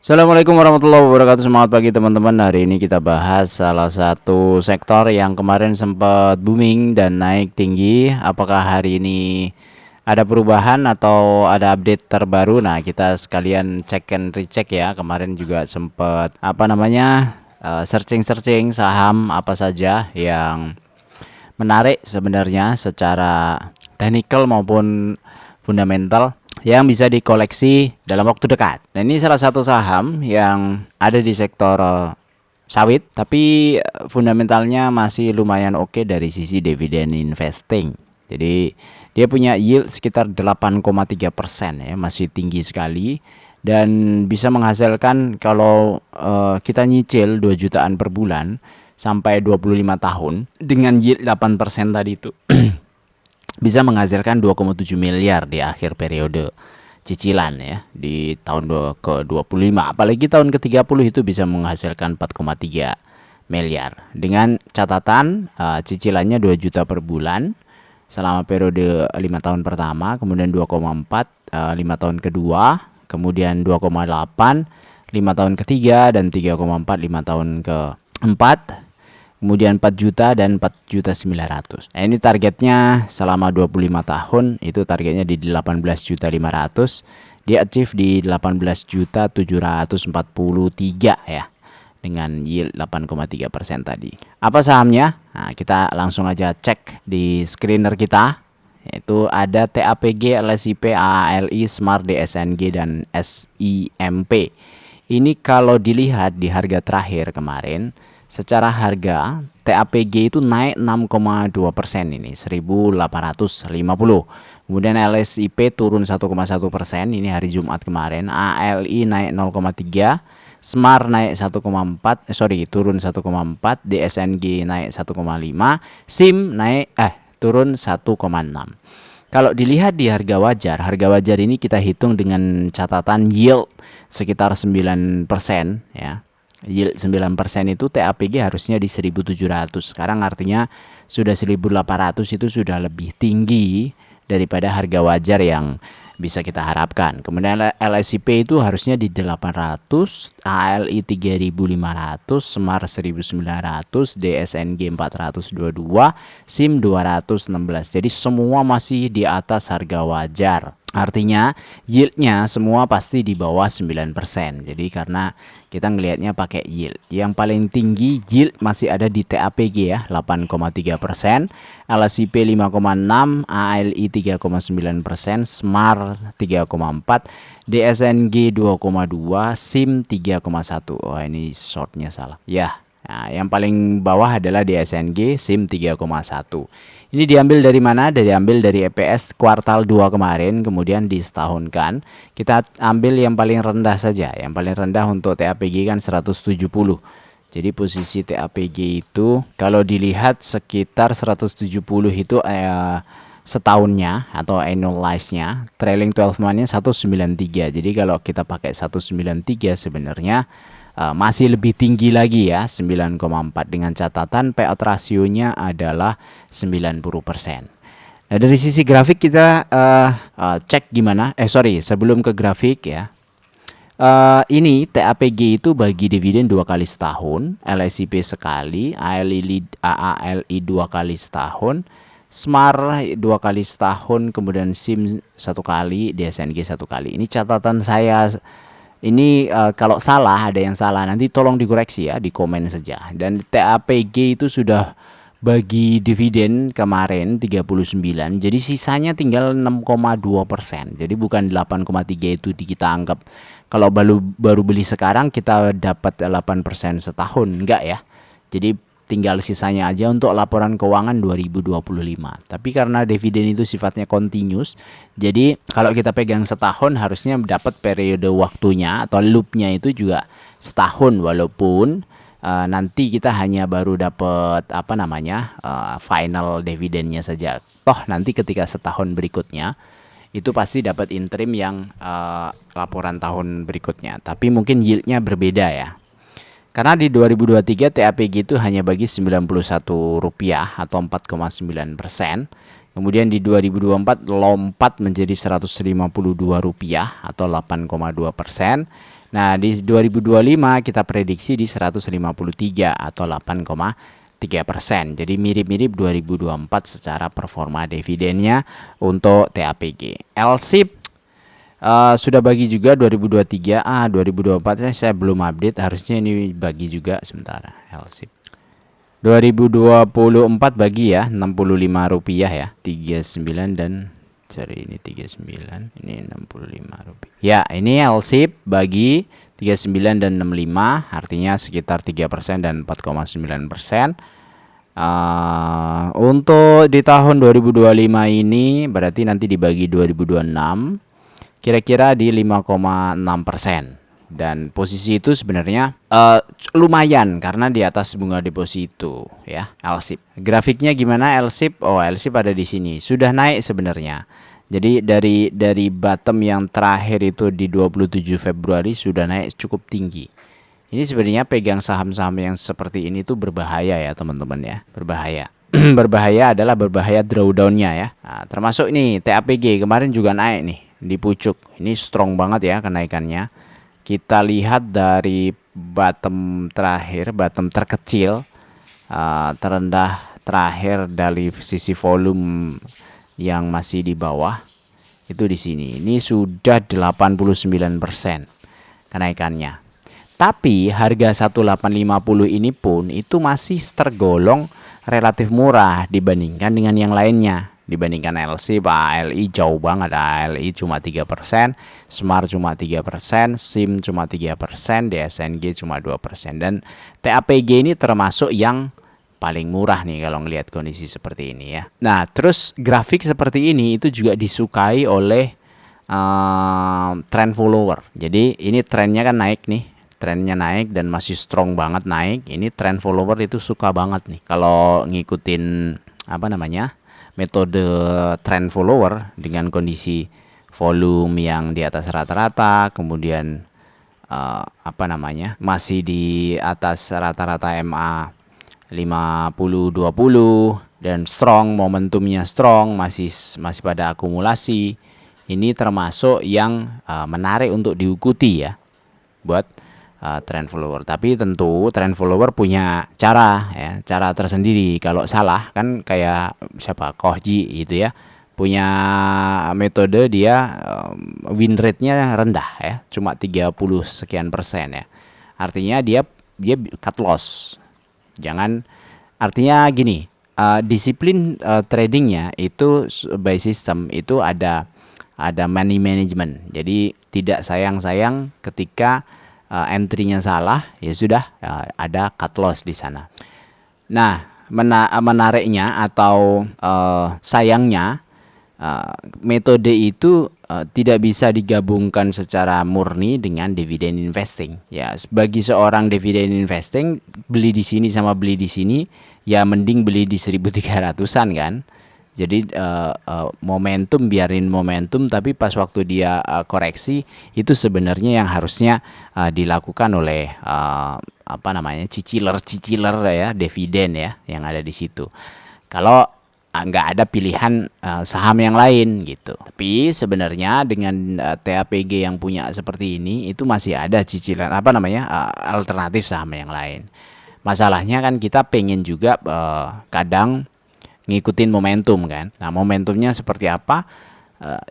Assalamualaikum warahmatullahi wabarakatuh. Semangat pagi teman-teman. Hari ini kita bahas salah satu sektor yang kemarin sempat booming dan naik tinggi. Apakah hari ini ada perubahan atau ada update terbaru? Nah, kita sekalian cek and recheck ya. Kemarin juga sempat searching-searching saham apa saja yang menarik sebenarnya secara technical maupun fundamental yang bisa dikoleksi dalam waktu dekat. Nah, ini salah satu saham yang ada di sektor sawit, tapi fundamentalnya masih lumayan oke dari sisi dividen investing. Jadi dia punya yield sekitar 8,3% ya, masih tinggi sekali dan bisa menghasilkan kalau kita nyicil 2 jutaan per bulan sampai 25 tahun dengan yield 8% tadi itu bisa menghasilkan 2,7 miliar di akhir periode cicilan ya di tahun ke-25, apalagi tahun ke-30 itu bisa menghasilkan 4,3 miliar dengan catatan cicilannya 2 juta per bulan selama periode 5 tahun pertama, kemudian 2,4 5 tahun kedua, kemudian 2,8 5 tahun ketiga, dan 3,4 5 tahun keempat, kemudian 4 juta dan 4.900.000. Nah, ini targetnya selama 25 tahun, itu targetnya di 18.500.000, di achieve di 18.743 ya, dengan yield 8,3% tadi. Apa sahamnya? Nah, kita langsung aja cek di screener kita. Yaitu ada TAPG, LSIP, AALI, Smart, DSNG, dan SIMP. Ini kalau dilihat di harga terakhir kemarin, secara harga TAPG itu naik 6,2% ini 1.850. Kemudian LSIP turun 1,1% ini hari Jumat kemarin. ALI naik 0,3, Smart naik 1,4, turun 1,4, DSNG naik 1,5, SIM naik turun 1,6. Kalau dilihat di harga wajar ini kita hitung dengan catatan yield sekitar 9% ya. Yield 9% itu TAPG harusnya di 1.700. Sekarang artinya sudah 1.800, itu sudah lebih tinggi daripada harga wajar yang bisa kita harapkan. Kemudian LSIP itu harusnya di 800, ALI 3.500, Smart 1.900, DSNG 422, SIM 216. Jadi semua masih di atas harga wajar. Artinya yieldnya semua pasti di bawah 9%. Jadi karena kita ngelihatnya pakai yield, yang paling tinggi yield masih ada di TAPG ya, 8,3%, LSIP 5,6%, ALI 3,9%, Smart 3,4%, DSNG 2,2%, SIM 3,1%. Oh, ini shortnya salah ya. Nah, yang paling bawah adalah DSNG, SIM 3,1. Ini diambil dari mana? Diambil dari EPS kuartal 2 kemarin, kemudian disetahunkan. Kita ambil yang paling rendah saja. Yang paling rendah untuk TAPG kan 170. Jadi posisi TAPG itu kalau dilihat sekitar 170 itu setahunnya atau annualized-nya, trailing 12 month-nya 193. Jadi kalau kita pakai 193 sebenarnya masih lebih tinggi lagi ya, 9,4, dengan catatan payout rasionya adalah 90%. Nah, dari sisi grafik kita cek gimana. Sebelum ke grafik ya. Ini TAPG itu bagi dividen 2 kali setahun, LSIP sekali, AALI 2 kali setahun, Smart 2 kali setahun, kemudian SIM 1 kali, DSNG 1 kali. Ini catatan saya. Ini kalau salah, ada yang salah, nanti tolong dikoreksi ya, di komen saja. Dan TAPG itu sudah bagi dividen kemarin 39, jadi sisanya tinggal 6,2%. Jadi bukan 8,3 itu kita anggap kalau baru beli sekarang kita dapat 8% setahun, enggak ya. Jadi tinggal sisanya aja untuk laporan keuangan 2025. Tapi karena dividen itu sifatnya continuous, jadi kalau kita pegang setahun harusnya dapat periode waktunya atau loopnya itu juga setahun, walaupun nanti kita hanya baru dapat final dividennya saja. Toh nanti ketika setahun berikutnya itu pasti dapat interim yang laporan tahun berikutnya. Tapi mungkin yieldnya berbeda ya. Karena di 2023 TAPG itu hanya bagi Rp91 atau 4,9%. Kemudian di 2024 lompat menjadi Rp152 atau 8,2%. Nah, di 2025 kita prediksi di 153 atau 8,3%. Jadi mirip-mirip 2024 secara performa dividennya untuk TAPG. LSIP sudah bagi juga 2023. 2024 saya belum update, harusnya ini bagi juga sementara LSIP. 2024 bagi ya, Rp65 ya, 39 dan sorry ini 39, ini Rp65. Ya, ini LSIP bagi 39 dan 65, artinya sekitar 3% dan 4,9%. Untuk di tahun 2025 ini berarti nanti dibagi 2026 kira-kira di 5,6%. Dan posisi itu sebenarnya lumayan karena di atas bunga deposito ya, LSIP. Grafiknya gimana LSIP? Oh, LSIP ada di sini. Sudah naik sebenarnya. Jadi dari bottom yang terakhir itu di 27 Februari sudah naik cukup tinggi. Ini sebenarnya pegang saham-saham yang seperti ini tuh berbahaya ya, teman-teman ya. Berbahaya. Berbahaya adalah berbahaya drawdown-nya ya. Nah, termasuk ini TAPG kemarin juga naik nih di pucuk. Ini strong banget ya kenaikannya. Kita lihat dari bottom terakhir, bottom terkecil, terendah terakhir dari sisi volume yang masih di bawah itu di sini. Ini sudah 89% kenaikannya. Tapi harga 1850 ini pun itu masih tergolong relatif murah dibandingkan dengan yang lainnya. Dibandingkan LSIP, ALI jauh banget. ALI cuma 3%, Smart cuma 3%, SIM cuma 3%, DSNG cuma 2%. Dan TAPG ini termasuk yang paling murah nih kalau ngelihat kondisi seperti ini ya. Nah, terus grafik seperti ini itu juga disukai oleh trend follower. Jadi ini trennya kan naik nih. Trennya naik dan masih strong banget naik. Ini trend follower itu suka banget nih kalau ngikutin apa namanya? Metode trend follower dengan kondisi volume yang di atas rata-rata, kemudian apa namanya, masih di atas rata-rata MA 50-20 dan strong, momentumnya strong, masih pada akumulasi. Ini termasuk yang menarik untuk diikuti ya buat trend follower. Tapi tentu trend follower punya cara ya, cara tersendiri. Kalau salah kan kayak siapa, Kohji gitu ya, punya metode dia win rate-nya rendah ya, cuma 30 sekian persen ya. Artinya dia cut loss. Jangan, artinya gini, disiplin tradingnya itu by system itu ada money management. Jadi tidak sayang-sayang ketika entry-nya salah, ya sudah ada cut loss di sana. Nah, menariknya atau sayangnya metode itu tidak bisa digabungkan secara murni dengan dividen investing. Ya, bagi seorang dividen investing, beli di sini sama beli di sini, ya mending beli di 1300-an kan. Jadi momentum, biarin momentum, tapi pas waktu dia koreksi itu sebenarnya yang harusnya dilakukan oleh apa namanya, ciciler ya, dividen ya yang ada di situ. Kalau nggak ada pilihan saham yang lain gitu. Tapi sebenarnya dengan TAPG yang punya seperti ini itu masih ada cicilan apa namanya, alternatif saham yang lain. Masalahnya kan kita pengen juga kadang ngikutin momentum kan. Nah, momentumnya seperti apa?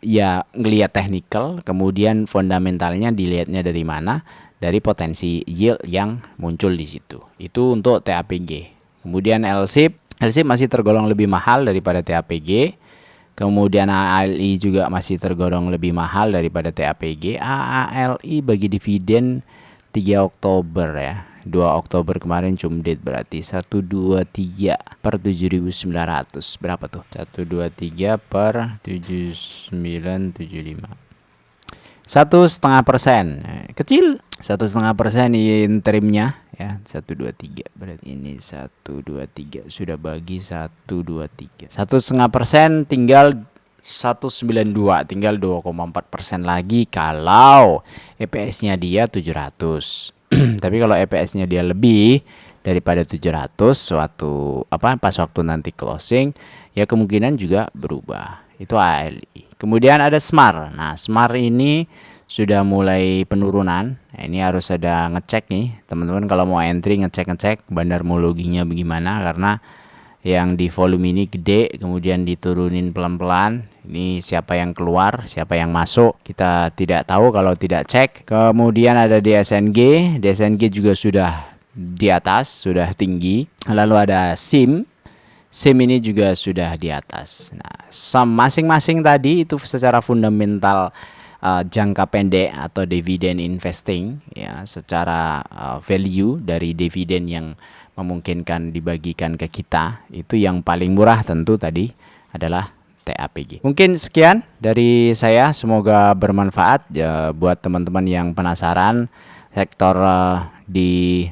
Ya ngelihat technical, kemudian fundamentalnya dilihatnya dari mana? Dari potensi yield yang muncul di situ. Itu untuk TAPG. Kemudian LSIP masih tergolong lebih mahal daripada TAPG. Kemudian ALI juga masih tergolong lebih mahal daripada TAPG. ALI bagi dividen 3 Oktober ya. 2 Oktober kemarin cumdit berarti 123 per 7.900. Berapa tuh? 123 per 7975. 1,5%. Kecil. 1,5% interimnya ya. 123 berarti ini 123 sudah bagi 123. 1,5% tinggal 192, tinggal 2,4% lagi kalau EPS-nya dia 700. Tapi kalau EPS-nya dia lebih daripada 700 pas waktu nanti closing, ya kemungkinan juga berubah. Itu ALI. Kemudian ada Smart. Nah, Smart ini sudah mulai penurunan. Nah, ini harus ada ngecek nih teman-teman, kalau mau entry ngecek bandarmologinya bagaimana, karena yang di volume ini gede kemudian diturunin pelan-pelan. Ini siapa yang keluar, siapa yang masuk, kita tidak tahu kalau tidak cek. Kemudian ada DSNG, DSNG juga sudah di atas, sudah tinggi. Lalu ada SIM, SIM ini juga sudah di atas. Nah, masing-masing tadi itu secara fundamental jangka pendek atau dividend investing, ya, secara value dari dividen yang memungkinkan dibagikan ke kita, itu yang paling murah tentu tadi adalah TAPG. Mungkin sekian dari saya, semoga bermanfaat ya buat teman-teman yang penasaran sektor di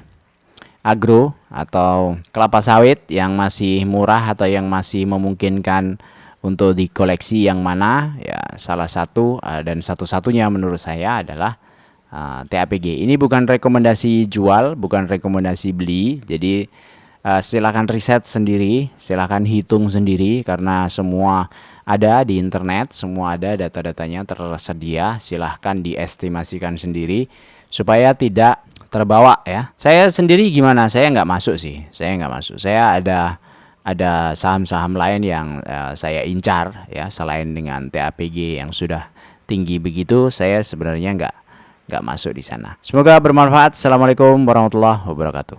agro atau kelapa sawit yang masih murah atau yang masih memungkinkan untuk dikoleksi yang mana, ya salah satu dan satu-satunya menurut saya adalah TAPG. Ini bukan rekomendasi jual, bukan rekomendasi beli. Jadi silakan riset sendiri, silakan hitung sendiri, karena semua ada di internet, semua ada data-datanya tersedia. Silahkan diestimasikan sendiri supaya tidak terbawa ya. Saya sendiri gimana? Saya nggak masuk sih. Saya nggak masuk. Saya ada saham-saham lain yang saya incar ya, selain dengan TAPG yang sudah tinggi begitu, saya sebenarnya nggak masuk di sana. Semoga bermanfaat. Assalamualaikum warahmatullahi wabarakatuh.